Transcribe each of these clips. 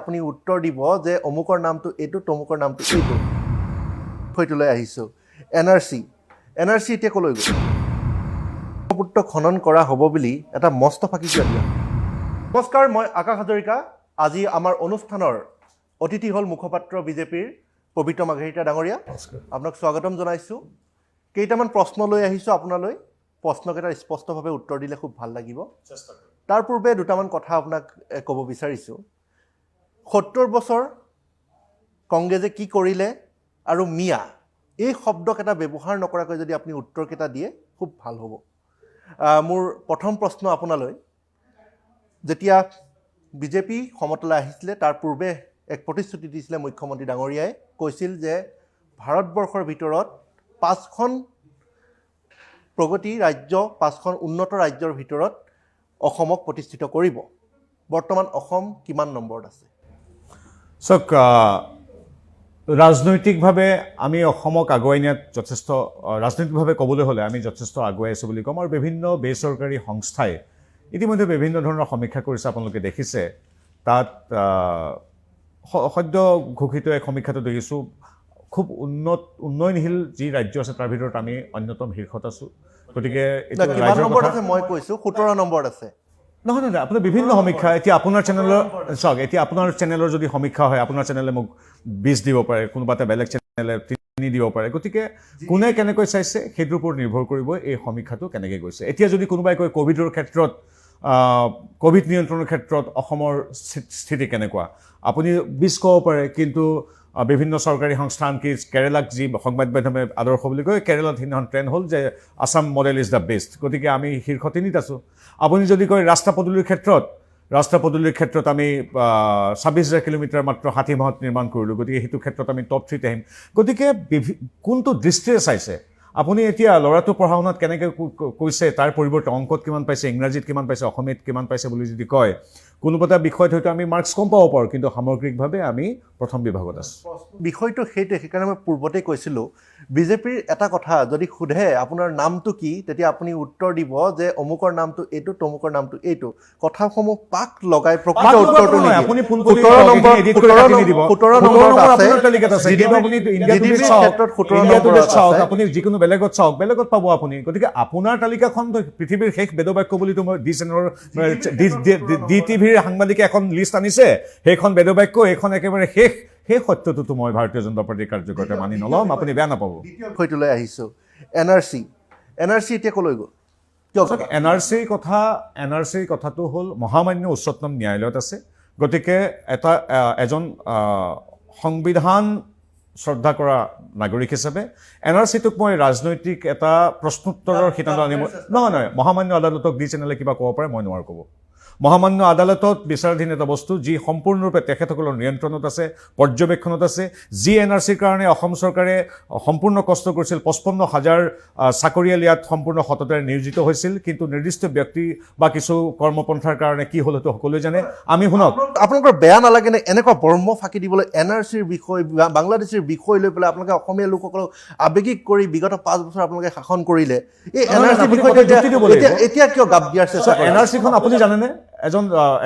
আপুনি উত্তৰ দিব যে অমুকৰ নামটো এইটো তমুকৰ নামটো এইটো ফৈটোলৈ আহিছোঁ এনআৰচি এতিয়া ক'লৈ গ'ল ব্ৰহ্মপুত্ৰ খনন কৰা হ'ব বুলি এটা মস্ত ফাঁকি দিয়া নমস্কাৰ মই আকাশ হাজৰিকা আজি আমাৰ অনুষ্ঠানৰ অতিথি হ'ল মুখপাত্ৰ বিজেপিৰ পবিত্ৰ মাঘেৰিটা ডাঙৰীয়া আপোনাক স্বাগতম জনাইছোঁ কেইটামান প্ৰশ্ন লৈ আহিছোঁ আপোনালৈ প্ৰশ্নকেইটাৰ স্পষ্টভাৱে উত্তৰ দিলে খুব ভাল লাগিব তাৰ পূৰ্বে দুটামান কথা আপোনাক ক'ব বিচাৰিছোঁ ৭০ বছৰ কংগ্ৰেছে কি কৰিলে আৰু মিয়া এই শব্দকেইটা ব্যৱহাৰ নকৰাকৈ যদি আপুনি উত্তৰকেইটা দিয়ে খুব ভাল হ'ব মোৰ প্ৰথম প্ৰশ্ন আপোনালৈ যেতিয়া বিজেপি ক্ষমতালৈ আহিছিলে তাৰ পূৰ্বে এক প্ৰতিশ্ৰুতি দিছিলে মুখ্যমন্ত্ৰী ডাঙৰীয়াই কৈছিল যে ভাৰতবৰ্ষৰ ভিতৰত ৫খন প্ৰগতি ৰাজ্য ৫খন উন্নত ৰাজ্যৰ ভিতৰত অসমক প্ৰতিষ্ঠিত কৰিব বৰ্তমান অসম কিমান নম্বৰত আছে চাওক ৰাজনৈতিকভাৱে আমি অসমক আগুৱাই নিয়াত যথেষ্ট ৰাজনৈতিকভাৱে ক'বলৈ হ'লে আমি যথেষ্ট আগুৱাই আছোঁ বুলি ক'ম আৰু বিভিন্ন বেচৰকাৰী সংস্থাই ইতিমধ্যে বিভিন্ন ধৰণৰ সমীক্ষা কৰিছে আপোনালোকে দেখিছে তাত সদ্য ঘোষিত এক সমীক্ষাটো দেখিছোঁ খুব উন্নয়নশীল যি ৰাজ্য আছে তাৰ ভিতৰত আমি অন্যতম শীৰ্ষত আছোঁ গতিকে মই কৈছোঁ ১৭ নম্বৰত আছে নহয় আপোনাৰ বিভিন্ন সমীক্ষা এতিয়া আপোনাৰ চেনেলৰ চাওক এতিয়া আপোনাৰ চেনেলৰ যদি সমীক্ষা হয় আপোনাৰ চেনেলে মোক ২০ দিব পাৰে কোনোবা এটা বেলেগ চেনেলে ৩ দিব পাৰে গতিকে কোনে কেনেকৈ চাইছে সেইটোৰ ওপৰত নিৰ্ভৰ কৰিব এই সমীক্ষাটো কেনেকৈ গৈছে এতিয়া যদি কোনোবাই কয় ক'ভিডৰ ক্ষেত্ৰত ক'ভিড নিয়ন্ত্ৰণৰ ক্ষেত্ৰত অসমৰ স্থিতি কেনেকুৱা আপুনি ২০ ক'ব পাৰে কিন্তু বিভিন্ন চৰকাৰী সংস্থা আনকি কেৰেলাক যি সংবাদ মাধ্যমে আদৰ্শ বুলি কয় কেৰেলাত সিদিনাখন ট্ৰেণ্ড হ'ল যে Assam model is the best গতিকে আমি শীৰ্ষ ৩ত আছোঁ আপুনি যদি কয় ৰাস্তা পদূলিৰ ক্ষেত্ৰত আমি ২৬,০০০ কিলোমিটাৰ মাত্ৰ ৬০ মাহত নিৰ্মাণ কৰিলোঁ গতিকে সেইটো ক্ষেত্ৰত আমি টপ 3ত আহিম গতিকে কোনটো দৃষ্টিৰে চাইছে আপুনি এতিয়া ল'ৰাটো পঢ়া শুনাত কেনেকৈ কৈছে তাৰ পৰিৱৰ্তে অংকত কিমান পাইছে ইংৰাজীত কিমান পাইছে অসমীয়াত কিমান পাইছে বুলি যদি কয় কোনোবা এটা বিষয়ত হয়তো আমি মাৰ্কছ কম পাব পাৰোঁ কিন্তু সামগ্ৰিকভাৱে আমি প্ৰথম বিভাগত আছোঁ বিষয়টো সেইকাৰণে মই পূৰ্বতে কৈছিলোঁ বিজেপিৰ এটা কথা যদি সোধে আপোনাৰ নামটো কি তেতিয়া আপুনি উত্তৰ দিব যে অমুকৰ নামটো এইটো তমুকৰ নামটো এইটো কথাসমূহ পাক লগাই প্ৰকৃত উত্তৰটো নিদিয়ে আপুনি ফোন ১৭ নম্বৰত আছে আপুনি যিকোনো বেলেগত চাওক বেলেগত পাব আপুনি গতিকে আপোনাৰ তালিকাখন পৃথিৱীৰ শেষ বেদবাক্য বুলি মই ডি টিভিৰ সাংবাদিকে এখন লিষ্ট আনিছে সেইখন বেদবাক্য এইখন একেবাৰে শেষ সেই সত্যটোতো মই ভাৰতীয় জনতা পাৰ্টীৰ কাৰ্যকৰ্তা মানি নল'ম আপুনি বেয়া নাপাব বিষয়টোলৈ আহিছোঁ এনআৰচি এতিয়া ক'লৈ গ'ল এনআৰচিৰ কথাটো হ'ল মহামান্য উচ্চতম ন্যায়ালয়ত আছে গতিকে এজন সংবিধান শ্ৰদ্ধা কৰা নাগৰিক হিচাপে এনআৰচিটোক মই ৰাজনৈতিক এটা প্ৰশ্নোত্তৰৰ সিদ্ধান্ত আনিব নহয় মহামান্য আদালতক ডি চেনেলে কিবা ক'ব পাৰে মই নোৱাৰো ক'ব মহামান্য আদালতত বিচাৰাধীন এটা বস্তু যি সম্পূৰ্ণৰূপে তেখেতসকলৰ নিয়ন্ত্ৰণত আছে পৰ্যবেক্ষণত আছে যি এনআৰচিৰ কাৰণে অসম চৰকাৰে সম্পূৰ্ণ কষ্ট কৰিছিল ৫৫,০০০ চাকৰিয়াল ইয়াত সম্পূৰ্ণ সততাৰে নিয়োজিত হৈছিল কিন্তু নিৰ্দিষ্ট ব্যক্তি বা কিছু কৰ্মপন্থাৰ কাৰণে কি হ'ল সেইটো সকলোৱে জানে আমি শুনক আপোনালোকৰ বেয়া নালাগেনে এনেকুৱা বৰ্ম ফাঁকি দিবলৈ এনআৰচিৰ বিষয় বাংলাদেশৰ বিষয় লৈ পেলাই আপোনালোকে অসমীয়া লোকসকলক আৱেগিক কৰি বিগত ৫ বছৰ আপোনালোকে শাসন কৰিলে এই এনআৰচিৰ বিষয়টো এতিয়া কিয় গাপ দিয়াৰ চেষ্টা এনআৰচিখন আপুনি জানেনে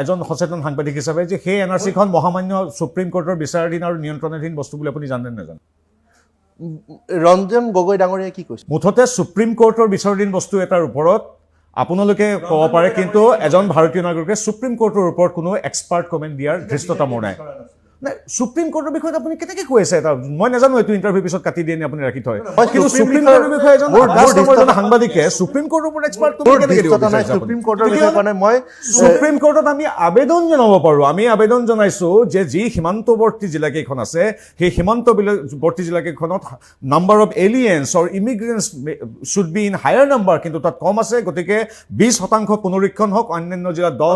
এজন সচেতন সাংবাদিক হিচাপে যে সেই এনআৰচিখন মহামান্য সুপ্ৰিম কোৰ্টৰ বিচাৰাধীন আৰু নিয়ন্ত্ৰণাধীন বস্তু বুলি আপুনি জানে নাজানে ৰঞ্জন গগৈ ডাঙৰীয়াই কি কৈছে মুঠতে সুপ্ৰিম কোৰ্টৰ বিচাৰাধীন বস্তু এটাৰ ওপৰত আপোনালোকে ক'ব পাৰে কিন্তু এজন ভাৰতীয় নাগৰিকে সুপ্ৰিম কোৰ্টৰ ওপৰত কোনো এক্সপাৰ্ট কমেণ্ট দিয়াৰ ধৃষ্টতা মোৰ নাই সুপ্ৰিম কোৰ্টৰ বিষয়ত আপুনি কেনেকৈ কৈ আছে এটা মই নাজানো এইটো ইণ্টাৰভিউ পিছত কাটি দিয়ে নে আপুনি ৰাখি থয় কিন্তু সুপ্ৰিম কোৰ্টৰ বিষয়ে এজন সাংবাদিকে সুপ্ৰিম কোৰ্টৰ ওপৰত এক্সপাৰ্ট সুপ্ৰিম কোৰ্টত আমি আবেদন জনাব পাৰোঁ আমি আবেদন জনাইছোঁ যে যি সীমান্তৱৰ্তী জিলাকেইখন আছে সেই সীমান্তৱৰ্তী জিলাকেইখনত number of aliens or immigrants should be in higher number কিন্তু তাত কম আছে গতিকে ২০% পুনৰীক্ষণ হওক অন্যান্য জিলাত ১০%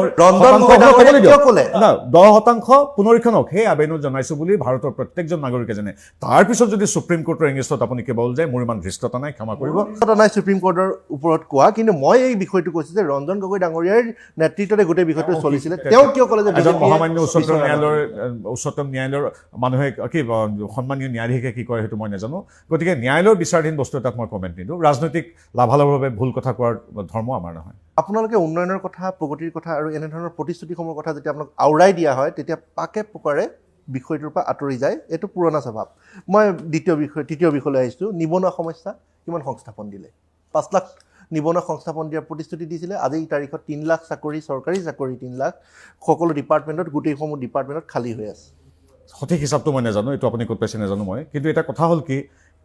পুনৰীক্ষণ হওক সেই আবেদন জনাইছোঁ বুলি ভাৰতৰ প্ৰত্যেকজন নাগৰিকে জানে তাৰপিছত যদি সুপ্ৰিম কোৰ্টৰ ইংলিছত আপুনি কেৱল যায় মোৰ ইমান ধৃষ্টতা নাই ক্ষমা কৰিব নাই সুপ্ৰিম কোৰ্টৰ ওপৰত কোৱা কিন্তু মই এই বিষয়টো কৈছোঁ যে ৰঞ্জন গগৈ ডাঙৰীয়াৰ নেতৃত্বতে গোটেই বিষয়টো চলিছিলে তেওঁ কিয় ক'লে যে মহামান্য উচ্চতম ন্যায়ালয়ৰ মানুহে কি সন্মানীয় ন্যায়াধীশে কি কয় সেইটো মই নাজানো গতিকে ন্যায়ালয়ৰ বিচাৰাধীন বস্তু এটাত মই কমেণ্ট নিদিওঁ ৰাজনৈতিক লাভালাভৰ বাবে ভুল কথা কোৱাৰ ধৰ্ম আমাৰ নহয় আপোনালোকে উন্নয়নৰ কথা প্ৰগতিৰ কথা আৰু এনেধৰণৰ প্ৰতিশ্ৰুতিসমূহৰ কথা যেতিয়া আপোনাক আওৰাই দিয়া হয় তেতিয়া পাকে পোকাৰে বিষয়টোৰ পৰা আঁতৰি যায় এইটো পুৰণা স্বভাৱ মই তৃতীয় বিষয়লৈ আহিছোঁ নিবনুৱা সমস্যা কিমান সংস্থাপন দিলে 5 লাখ নিবনুৱা সংস্থাপন দিয়াৰ প্ৰতিশ্ৰুতি দিছিলে আজিৰ তাৰিখত 3 লাখ চাকৰি চৰকাৰী চাকৰি 3 লাখ সকলো ডিপাৰ্টমেণ্টত গোটেইসমূহ ডিপাৰ্টমেণ্টত খালী হৈ আছে সঠিক হিচাপটো মই নাজানো এইটো আপুনি ক'ত পাইছে নাজানো মই কিন্তু এটা কথা হ'ল কি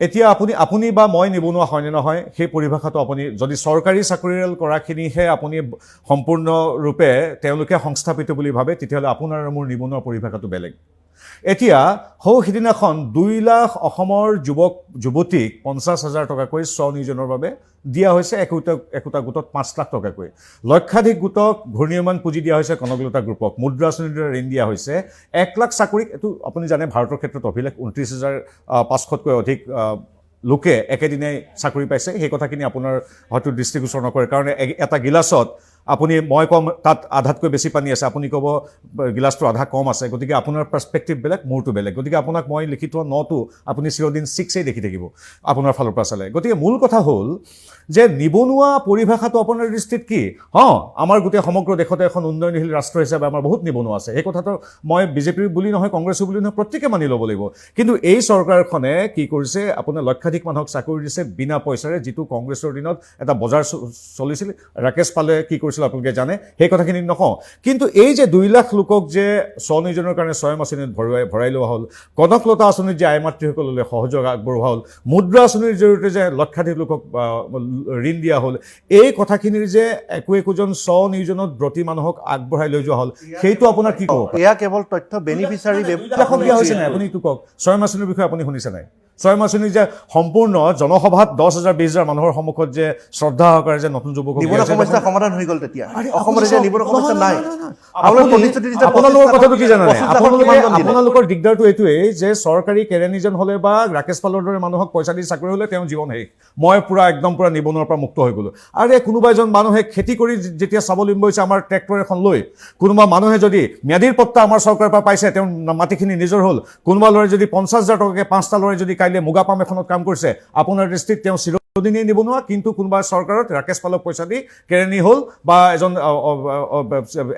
এতিয়া আপুনি বা মই নিবনুৱা হয় নে নহয় সেই পৰিভাষাটো আপুনি যদি চৰকাৰী চাকৰিয়াল কৰাখিনিহে আপুনি সম্পূৰ্ণৰূপে তেওঁলোকে সংস্থাপিত বুলি ভাবে তেতিয়াহ'লে আপোনাৰ আৰু মোৰ নিবনুৱা পৰিভাষাটো বেলেগ এতিয়া সিদিনাখন 2 লাখ অসমৰ যুৱতীক 50,000 টকাকৈ স্বনিয়োজনৰ বাবে দিয়া হৈছে একোটা গোটত 5 লাখ টকাকৈ লক্ষাধিক গোটক ঘূৰ্ণীয়মান পুঁজি দিয়া হৈছে কনকলতা গ্ৰুপক মুদ্ৰা আঁচনিৰ দ্বাৰা ঋণ দিয়া হৈছে 1 লাখ চাকৰিক এইটো আপুনি জানে ভাৰতৰ ক্ষেত্ৰত অভিলেখ 29,500তকৈ অধিক লোকে একেদিনাই চাকৰি পাইছে সেই কথাখিনি আপোনাৰ হয়তো দৃষ্টিগোচৰ নকৰে কাৰণ এটা গিলাচত মই কম তাত আধাতকৈ বেছি পানী আছে আপুনি ক'ব গিলাচটো আধা কম আছে গতিকে আপোনাৰ পাৰ্সপেক্টিভ বেলেগ মোৰটো বেলেগ গতিকে আপোনাক মই লিখি থোৱা 9টো আপুনি চিৰদিন 6এই দেখি থাকিব আপোনাৰ ফালৰ পৰা চালে গতিকে মূল কথা হ'ল যে নিবনুৱা পৰিভাষাটো আপোনাৰ দৃষ্টিত কি আমাৰ গোটেই সমগ্ৰ দেশতে এখন উন্নয়নশীল ৰাষ্ট্ৰ হিচাপে আমাৰ বহুত নিবনুৱা আছে এই কথাটো মই বিজেপিৰ বুলি নহয় কংগ্ৰেছৰ বুলি নহয় প্ৰত্যেকে মানি ল'ব লাগিব কিন্তু এই চৰকাৰখনে কি কৰিছে আপোনাৰ লক্ষাধিক মানুহক চাকৰি দিছে বিনা পইচাৰে যিটো কংগ্ৰেছৰ দিনত এটা বজাৰ চলিছিল ৰাকেশ পালে কি কৰিছিল আপোনালোকে জানে সেই কথাখিনি নকওঁ কিন্তু এই যে 2 লাখ লোকক যে স্বনিয়োজনৰ কাৰণে স্বয়ং আঁচনিত ভৰাই লোৱা হ'ল কনকলতা আঁচনিত যে আই মাতৃসকললৈ সহযোগ আগবঢ়োৱা হ'ল মুদ্ৰা আঁচনিৰ জৰিয়তে যে লক্ষাধিক লোকক ঋণ দিয়া হ'ল এই কথাখিনিৰ যে একোজন স্বনিয়োজনত ব্ৰতী মানুহক আগবঢ়াই লৈ যোৱা হ'ল সেইটো আপোনাৰ কি ক'ব এয়া কেৱল তথ্য বেনিফিচিয়াৰী দিয়া হৈছে নাই আপুনি এইটো কওক স্বয়ং আঁচনিৰ বিষয়ে আপুনি শুনিছে নাই স্বয়ং আঁচনি যে সম্পূৰ্ণ জনসভাত 10,000 20,000 মানুহৰ সন্মুখত যে শ্ৰদ্ধা সহকাৰে যে নতুন যুৱকক নিবনুৱা সমস্যা সমাধান হৈ গ'ল তেতিয়া অসমত এতিয়া নিবনুৱা সমস্যা নাই আপোনালোকৰ কথাটো কি জানে আপোনালোকৰ দিগদাৰটো এইটোৱেই যে চৰকাৰী কেৰাণীজন হ'লে বা ৰাকেশ পালৰ দৰে মানুহক পইচা দি চাকৰি হ'লে তেওঁ জীৱন শেষ মই একদম পুৰা নিবনুৱাৰ পৰা মুক্ত হৈ গ'লো আৰু কোনোবা এজন মানুহে খেতি কৰি যেতিয়া স্বাৱলম্বী হৈছে আমাৰ ট্ৰেক্টৰ এখন লৈ কোনোবা মানুহে যদি ম্যাদীৰ পট্টা আমাৰ চৰকাৰৰ পৰা পাইছে তেওঁ মাটিখিনি নিজৰ হ'ল কোনোবা ল'ৰাই যদি 50,000 টকাকৈ 5টা ল'ৰাই যদি কাইলৈ মুগা পাম এখনত কাম কৰিছে আপোনাৰ দৃষ্টিত তেওঁ চিৰদিনেই নিবনুৱা কিন্তু কোনোবা চৰকাৰত ৰাকেশ পালক পইচা দি কেৰাণী হ'ল বা এজন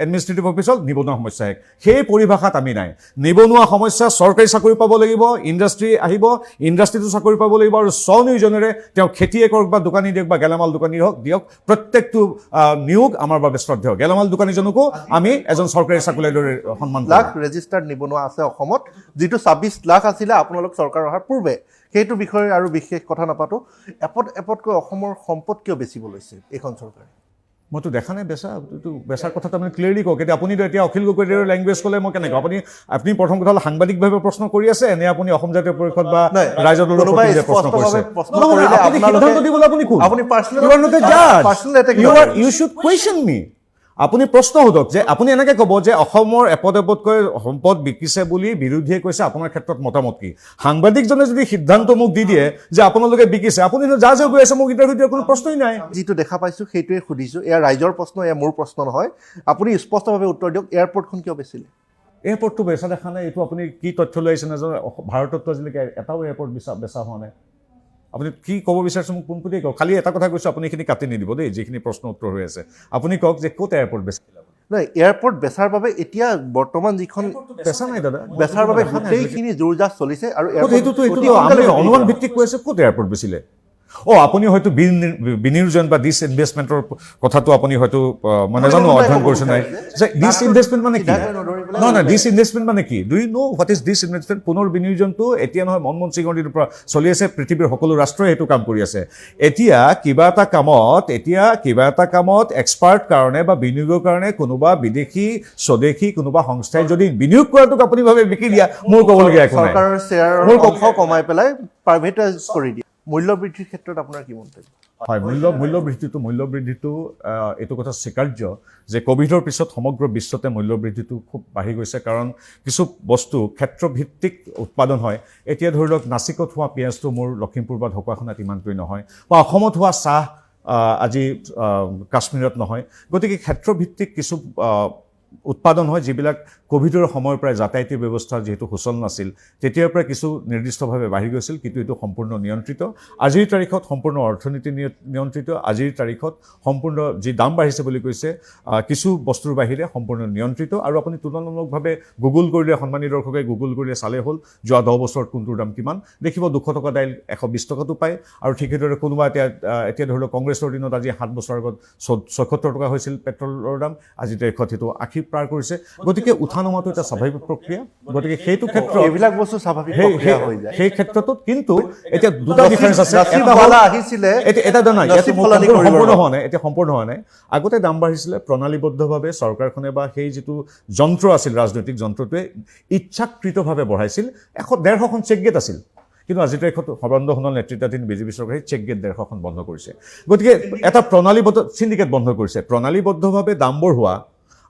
এডমিনিষ্ট্ৰেটিভ অফিচত নিবনুৱা সমস্যা সেই পৰিভাষাত আমি নাই নিবনুৱা সমস্যা চৰকাৰী চাকৰি পাব লাগিব ইণ্ডাষ্ট্ৰি আহিব ইণ্ডাষ্ট্ৰিটো চাকৰি পাব লাগিব আৰু স্বনিয়োজনেৰে তেওঁ খেতিয়ে কৰক বা দোকানী দিয়ক বা গেলামাল দোকানী দিয়ক প্ৰত্যেকটো নিয়োগ আমাৰ বাবে শ্ৰদ্ধেয় গেলামাল দোকানীজনকো আমি এজন চৰকাৰী চাকৰিয়াৰ দৰে সন্মান লাখ ৰেজিষ্টাৰ্ড নিবনুৱা আছে অসমত যিটো 26 লাখ আছিলে আপোনালোক চৰকাৰ অহাৰ পূৰ্বে সেইটো বিষয়ে আৰু বিশেষ কথা নাপাতো এপতকৈ অসমৰ সম্পদ কিয় বেচিব লৈছে এইখন চৰকাৰে মইতো দেখা নাই বেচাৰ কথাটো আপুনি ক্লিয়াৰলি কওক এতিয়া আপুনি এতিয়া অখিল গগৈৰ লেংগুৱেজ ক'লে মই কেনেকৈ আপুনি প্ৰথম কথা হ'ল সাংবাদিকভাৱে প্ৰশ্ন কৰি আছে নে আপুনি অসম জাতীয় পৰিষদ বা ৰাইজৰ দলৰ প্ৰশ্ন কৰিছে ইউ শুড কুৱেশ্যন মি আপুনি প্ৰশ্ন সোধক যে আপুনি এনেকৈ ক'ব যে অসমৰ এপতকৈ সম্পদ বিকিছে বুলি বিৰোধীয়ে কৈছে আপোনাৰ ক্ষেত্ৰত মতামত কি সাংবাদিকজনে যদি সিদ্ধান্ত মোক দি দিয়ে যে আপোনালোকে বিকিছে আপুনি যা গৈ আছে মোক ইণ্টাৰভিউ দিয়াৰ কোনো প্ৰশ্নই নাই যিটো দেখা পাইছোঁ সেইটোৱে সুধিছোঁ এয়া ৰাইজৰ প্ৰশ্ন এয়া মোৰ প্ৰশ্ন নহয় আপুনি স্পষ্টভাৱে উত্তৰ দিয়ক এয়াৰপৰ্টখন কিয় বেচিলে এয়াৰপৰ্টটো বেচা দেখা নাই এইটো আপুনি কি তথ্য লৈ আহিছে নাজানো ভাৰততো আজিলৈকে এটাও এয়াৰপৰ্ট বেচা হোৱা নাই আপুনি কি ক'ব বিচাৰিছে মোক পোনপটীয়াকৈ কওক খালি এটা কথা কৈছোঁ আপুনি এইখিনি কাটি নিদিব দেই যিখিনি প্ৰশ্ন উত্তৰ হৈ আছে আপুনি কওক যে ক'ত এয়াৰপৰ্ট বেচিলে নাই এয়াৰপৰ্ট বেচাৰ বাবে এতিয়া বৰ্তমান যিখন বেচা নাই দাদা বেচাৰ বাবে গোটেইখিনি জোৰ জাজ চলিছে আৰু অনুমান ভিত্তিক কৈ আছে ক'ত এয়াৰপৰ্ট বেচিলে আপুনি হয়তো বিনিয়োজন বা ডিছ ইনভেষ্টমেণ্টৰ কথাটো আপুনি হয়তো মানে জানো অধ্যয়ন কৰিছে নাই যে ডিছ ইনভেষ্টমেণ্ট মানে কি নহয় ডিছ ইনভেষ্টমেণ্ট মানে কি do you know' what is dish investment পুনৰ বিনিয়োজনটো এতিয়া নহয় মনমোহন সিঙৰ দিনৰ পৰা চলি আছে পৃথিৱীৰ সকলো ৰাষ্ট্ৰই সেইটো কাম কৰি আছে এতিয়া কিবা এটা কামত এক্সপাৰ্ট কাৰণে বা বিনিয়োগৰ কাৰণে কোনোবা বিদেশী স্বদেশী কোনোবা সংস্থাই যদি বিনিয়োগ কৰাটোক আপুনি ভাবে বিকি দিয়া মোৰ ক'বলগীয়া একো নাই চৰকাৰৰ শ্বেয়াৰৰ অংশ কমাই পেলাই প্ৰাইভেটাইজ কৰি দিয়ে মূল্য বৃদ্ধিৰ ক্ষেত্ৰত আপোনাৰ কি মন্তব্য হয় মূল্য বৃদ্ধিটো এইটো কথা স্বীকাৰ্য যে কোভিডৰ পিছত সমগ্ৰ বিশ্বতে মূল্য বৃদ্ধিটো খুব বাঢ়ি গৈছে কাৰণ কিছু বস্তু ক্ষেত্ৰভিত্তিক উৎপাদন হয় এতিয়া ধৰি লওক নাচিকত হোৱা পিঁয়াজটো মোৰ লখিমপুৰ বা ঢকুৱাখানাত ইমানটোৱেই নহয় বা অসমত হোৱা চাহ আজি কাশ্মীৰত নহয় গতিকে ক্ষেত্ৰভিত্তিক কিছু উৎপাদন হয় যিবিলাক কোভিডৰ সময়ৰ পৰাই যাতায়াতী ব্যৱস্থা যিহেতু সুচল নাছিল তেতিয়াৰ পৰা কিছু নিৰ্দিষ্টভাৱে বাঢ়ি গৈছিল কিন্তু এইটো সম্পূৰ্ণ নিয়ন্ত্ৰিত আজিৰ তাৰিখত সম্পূৰ্ণ অৰ্থনীতি নিয়ন্ত্ৰিত আজিৰ তাৰিখত সম্পূৰ্ণ যি দাম বাঢ়িছে বুলি কৈছে কিছু বস্তুৰ বাহিৰে সম্পূৰ্ণ নিয়ন্ত্ৰিত আৰু আপুনি তুলনামূলকভাৱে গুগল কৰিলে সন্মানী দৰ্শকে গুগল কৰিলে চালে হ'ল যোৱা 10 বছৰত কোনটোৰ দাম কিমান দেখিব 200 টকা দাইল 120 টকাটো পায় আৰু ঠিক সেইদৰে কোনোবা এতিয়া ধৰি লওক কংগ্ৰেছৰ দিনত আজি 7 বছৰ আগত 76 টকা হৈছিল পেট্ৰলৰ দাম আজি তাৰিখত সেইটো 80 পাৰ কৰিছে গতিকে উঠানমাটো এটা স্বাভাৱিক প্ৰক্ৰিয়া গতিকে সেইটো ক্ষেত্ৰত এইবিলাক বস্তু স্বাভাৱিক প্ৰক্ৰিয়া হৈ যায় সেই ক্ষেত্ৰতো কিন্তু এতিয়া দুটা ডিফাৰেন্স আছে এটা হল আহিছিলে এটা নহয় এতিয়া সম্পূৰ্ণ হোৱা নাই আগতে দাম বাঢ়িছিলে প্ৰণালীবদ্ধভাৱে চৰকাৰখনে বা সেই যিটো যন্ত্ৰ আছিল ৰাজনৈতিক যন্ত্ৰটোৱে ইচ্ছাকৃতভাৱে বঢ়াইছিল 150খন চেক গেট আছিল কিন্তু আজি তাৰিখত সৰ্বানন্দ সোণোৱাল নেতৃত্বাধীন বিজেপি চৰকাৰে চেক গেট 150খন বন্ধ কৰিছে গতিকে এটা প্ৰণালীবদ্ধ সিন্ডিকেট বন্ধ কৰিছে প্ৰণালীবদ্ধভাৱে দাম বঢ়োৱা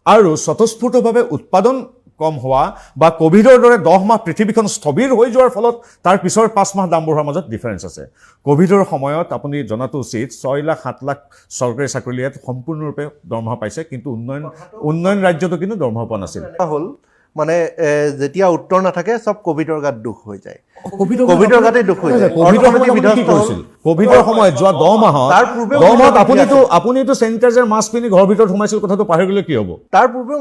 আৰু স্বতঃস্ফূৰ্তভাৱে উৎপাদন কম হোৱা বা কোভিডৰ দৰে 10 মাহ পৃথিৱীখন স্থবিৰ হৈ যোৱাৰ ফলত তাৰ পিছৰ 5 মাহ দাম বঢ়োৱাৰ মাজত ডিফাৰেন্স আছে কোভিডৰ সময়ত আপুনি জনাটো উচিত 6 লাখ 7 লাখ চৰকাৰী চাকৰিয়াত সম্পূৰ্ণৰূপে দৰমহা পাইছে কিন্তু উন্নয়ন ৰাজ্যতো কিন্তু দৰমহা পোৱা নাছিল হ'ল মানে যেতিয়া উত্তৰ নাথাকে সব কোভিডৰ গাত দুখ হৈ যায় কোভিডৰ গাতে দুখ হৈ যায় কোভিডৰ সময়ত যোৱা 10 মাহত আপুনিতো চেনিটাইজাৰ মাস্ক পিন্ধি ঘৰৰ ভিতৰত সোমাইছিল কথাটো পাহৰি গ'লে কি হ'ব তাৰ পূৰ্বে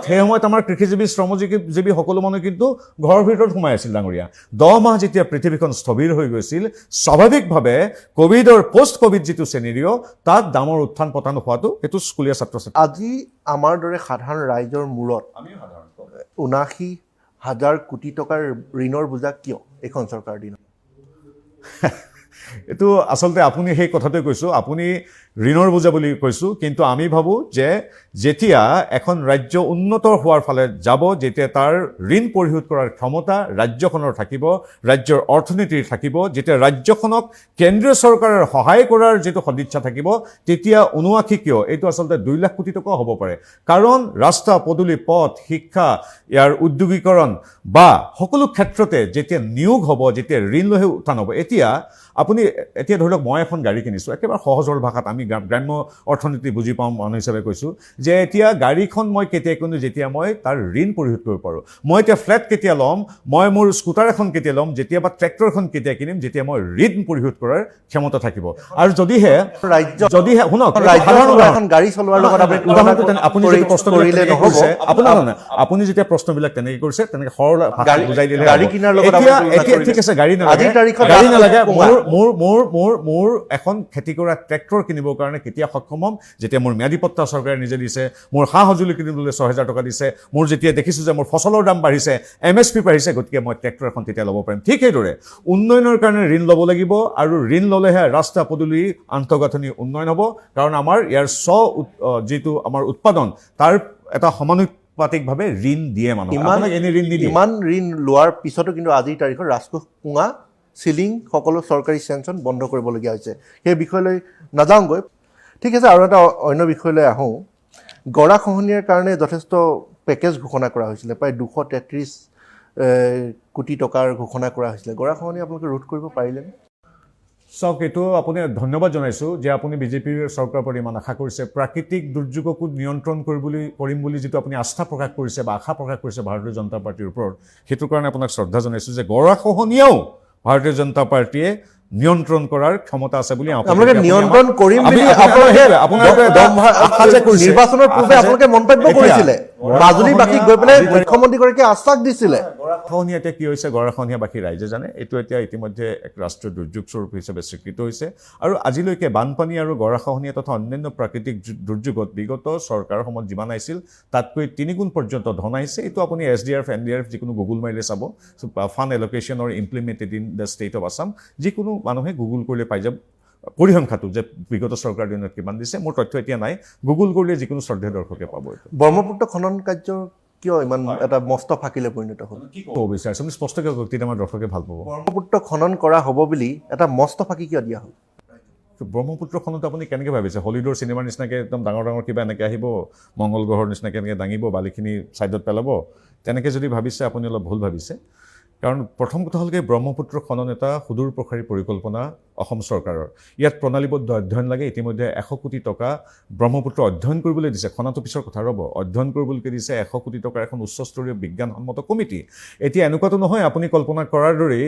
সেই সময়ত আমাৰ কৃষিজীৱী শ্ৰমজীৱী সকলো মানুহ কিন্তু ঘৰৰ ভিতৰত সোমাই আছিল ডাঙৰীয়া 10 মাহ যেতিয়া পৃথিৱীখন স্থবিৰ হৈ গৈছিল স্বাভাৱিকভাৱে কোভিডৰ পোষ্ট কোভিড যিটো চেনেৰিঅ তাত দামৰ উত্থান পতন হোৱাটো এইটো স্কুলীয়া ছাত্ৰ ছাত্ৰী আজি আমাৰ দৰে সাধাৰণ ৰাইজৰ মূৰত ৭৯,০০০ কোটি টকাৰ ঋণৰ বোজা কিয় এইখন চৰকাৰৰ দিনত এইটো আচলতে আপুনি সেই কথাটোৱে কৈছোঁ আপুনি ঋণৰ বোজা বুলি কৈছোঁ কিন্তু আমি ভাবোঁ যে যেতিয়া এখন ৰাজ্য উন্নত হোৱাৰ ফালে যাব যেতিয়া তাৰ ঋণ পৰিশোধ কৰাৰ ক্ষমতা ৰাজ্যখনৰ থাকিব ৰাজ্যৰ অৰ্থনীতিৰ থাকিব যেতিয়া ৰাজ্যখনক কেন্দ্ৰীয় চৰকাৰৰ সহায় কৰাৰ যিটো সদিচ্ছা থাকিব তেতিয়া ৭৯ কিয় এইটো আচলতে 2 লাখ কোটি টকাও হ'ব পাৰে কাৰণ ৰাস্তা পদূলি পথ শিক্ষা ইয়াৰ উদ্যোগীকৰণ বা সকলো ক্ষেত্ৰতে যেতিয়া নিয়োগ হ'ব যেতিয়া ঋণ লৈ উত্থান হ'ব আপুনি এতিয়া ধৰি লওক মই এখন গাড়ী কিনিছোঁ একেবাৰে সহজ সৰল ভাষাত আমি গ্ৰাম্য অৰ্থনীতি বুজি পাওঁ মানুহ হিচাপে কৈছোঁ যে এতিয়া গাড়ীখন মই কেতিয়া কিনো যেতিয়া মই তাৰ ঋণ পৰিশোধ কৰিব পাৰোঁ মই এতিয়া ফ্লেট কেতিয়া ল'ম মই মোৰ স্কুটাৰ এখন কেতিয়া ল'ম যেতিয়া বা ট্ৰেক্টৰ এখন কেতিয়া কিনিম যেতিয়া মই ঋণ পৰিশোধ কৰাৰ ক্ষমতা থাকিব আৰু যদিহে শুনক এখন গাড়ী চলোৱাৰ লগত আপুনি যদি প্ৰশ্নবিলাক কৰিছে আপুনি যেতিয়া প্ৰশ্নবিলাক তেনেকৈ কৰিছে তেনেকৈ সৰল ভাষাত বুজাই দিলে গাড়ী কিনাৰ লগত এতিয়া ঠিক আছে গাড়ী নালাগে মোৰ এখন খেতি কৰা ট্ৰেক্টৰ কিনিবৰ কাৰণে কেতিয়া সক্ষম হ'ম যেতিয়া মোৰ ম্যাদী পট্টা চৰকাৰে নিজে দিছে মোৰ সা সঁজুলি কিনিবলৈ ৬,০০০ টকা দিছে মোৰ যেতিয়া দেখিছোঁ যে মোৰ ফচলৰ দাম বাঢ়িছে MSP বাঢ়িছে গতিকে মই ট্ৰেক্টৰ এখন তেতিয়া ল'ব পাৰিম ঠিক সেইদৰে উন্নয়নৰ কাৰণে ঋণ ল'ব লাগিব আৰু ঋণ ল'লেহে ৰাস্তা পদূলি আন্তঃগাঁথনি উন্নয়ন হ'ব কাৰণ আমাৰ ইয়াৰ যিটো আমাৰ উৎপাদন তাৰ এটা সমানুপাতিকভাৱে ঋণ দিয়ে মানুহ ইমান ঋণ লোৱাৰ পিছতো কিন্তু আজিৰ তাৰিখত ৰাজকোষ পুঙা চিলিং সকলো চৰকাৰী চেংচন বন্ধ কৰিবলগীয়া হৈছে সেই বিষয়লৈ নাযাওঁগৈ ঠিক আছে আৰু এটা অন্য বিষয়লৈ আহোঁ গৰাখহনীয়াৰ কাৰণে যথেষ্ট পেকেজ ঘোষণা কৰা হৈছিলে প্ৰায় 233 কোটি টকাৰ ঘোষণা কৰা হৈছিলে গৰাখহনীয়া আপোনালোকে ৰোধ কৰিব পাৰিলেনে চাওক এইটো আপুনি ধন্যবাদ জনাইছোঁ যে আপুনি বিজেপিৰ চৰকাৰৰ পৰা ইমান আশা কৰিছে প্ৰাকৃতিক দুৰ্যোগকো নিয়ন্ত্ৰণ কৰিম বুলি যিটো আপুনি আস্থা প্ৰকাশ কৰিছে বা আশা প্ৰকাশ কৰিছে ভাৰতীয় জনতা পাৰ্টিৰ ওপৰত সেইটো কাৰণে আপোনাক শ্ৰদ্ধা জনাইছোঁ যে গৰাখহনীয়াও ভাৰতীয় জনতা পাৰ্টিয়ে নিয়ন্ত্ৰণ কৰাৰ ক্ষমতা আছে বুলি আপোনালোকে নিয়ন্ত্ৰণ কৰিম বুলি নিৰ্বাচনৰ পূৰ্বে আপোনালোকে মন্তব্য কৰিছিলে মাজুলীবাসীক গৈ পেলাই মুখ্যমন্ত্ৰীগৰাকীয়ে আশ্বাস দিছিলে গৰাখহনীয়া এতিয়া কি হৈছে গৰাখহনীয়াবাসী ৰাইজে জানে এইটো এতিয়া ইতিমধ্যে এক ৰাষ্ট্ৰীয় দুৰ্যোগ স্বৰূপ হিচাপে স্বীকৃত হৈছে আৰু আজিলৈকে বানপানী আৰু গৰাখহনীয়া তথা অন্যান্য প্ৰাকৃতিক দুৰ্যোগত বিগত চৰকাৰৰ সময়ত যিমান আহিছিল তাতকৈ 3 গুণ পৰ্যন্ত ধন আহিছে এইটো আপুনি SDRF NDRF যিকোনো গুগল মাৰিলে চাব fund allocation or implemented in the state of Assam যিকোনো মানুহে গুগল কৰিলে পাই যাব পৰিসংখ্যাটো যে বিগত চৰকাৰৰ দিনত কিমান দিছে মোৰ তথ্য এতিয়া নাই গুগল কৰিলে যিকোনো শ্ৰদ্ধেয় দৰ্শকে পাব ব্ৰহ্মপুত্ৰ খনন কাৰ্য কিয় ইমান এটা মস্ত ফাঁকিলে পৰিণত হ'ল কি ক'ব বিচাৰিছে আপুনি স্পষ্টকৈ কওক তেতিয়া আমাৰ দৰ্শকে ভাল পাব ব্ৰহ্মপুত্ৰ খনন কৰা হ'ব বুলি এটা মস্ত ফাঁকি কিয় দিয়া হ'ল ব্ৰহ্মপুত্ৰখনত আপুনি কেনেকৈ ভাবিছে হলিউডৰ চিনেমাৰ নিচিনাকৈ একদম ডাঙৰ কিবা এনেকৈ আহিব মংগল গ্ৰহৰ নিচিনাকৈ এনেকৈ দাঙিব বালিখিনি ছাইডত পেলাব তেনেকৈ যদি ভাবিছে আপুনি অলপ ভুল ভাবিছে কাৰণ প্ৰথম কথা হ'ল কি ব্ৰহ্মপুত্ৰ খনন এটা সুদূৰ প্ৰসাৰী পৰিকল্পনা অসম চৰকাৰৰ ইয়াত প্ৰণালীবদ্ধ অধ্যয়ন লাগে ইতিমধ্যে 100 কোটি টকা ব্ৰহ্মপুত্ৰ অধ্যয়ন কৰিবলৈ দিছে খনাটো পিছৰ কথা ৰ'ব অধ্যয়ন কৰিবলৈ দিছে 100 কোটি টকাৰ এখন উচ্চস্তৰীয় বিজ্ঞানসন্মত কমিটি এতিয়া এনেকুৱাটো নহয় আপুনি কল্পনা কৰাৰ দৰেই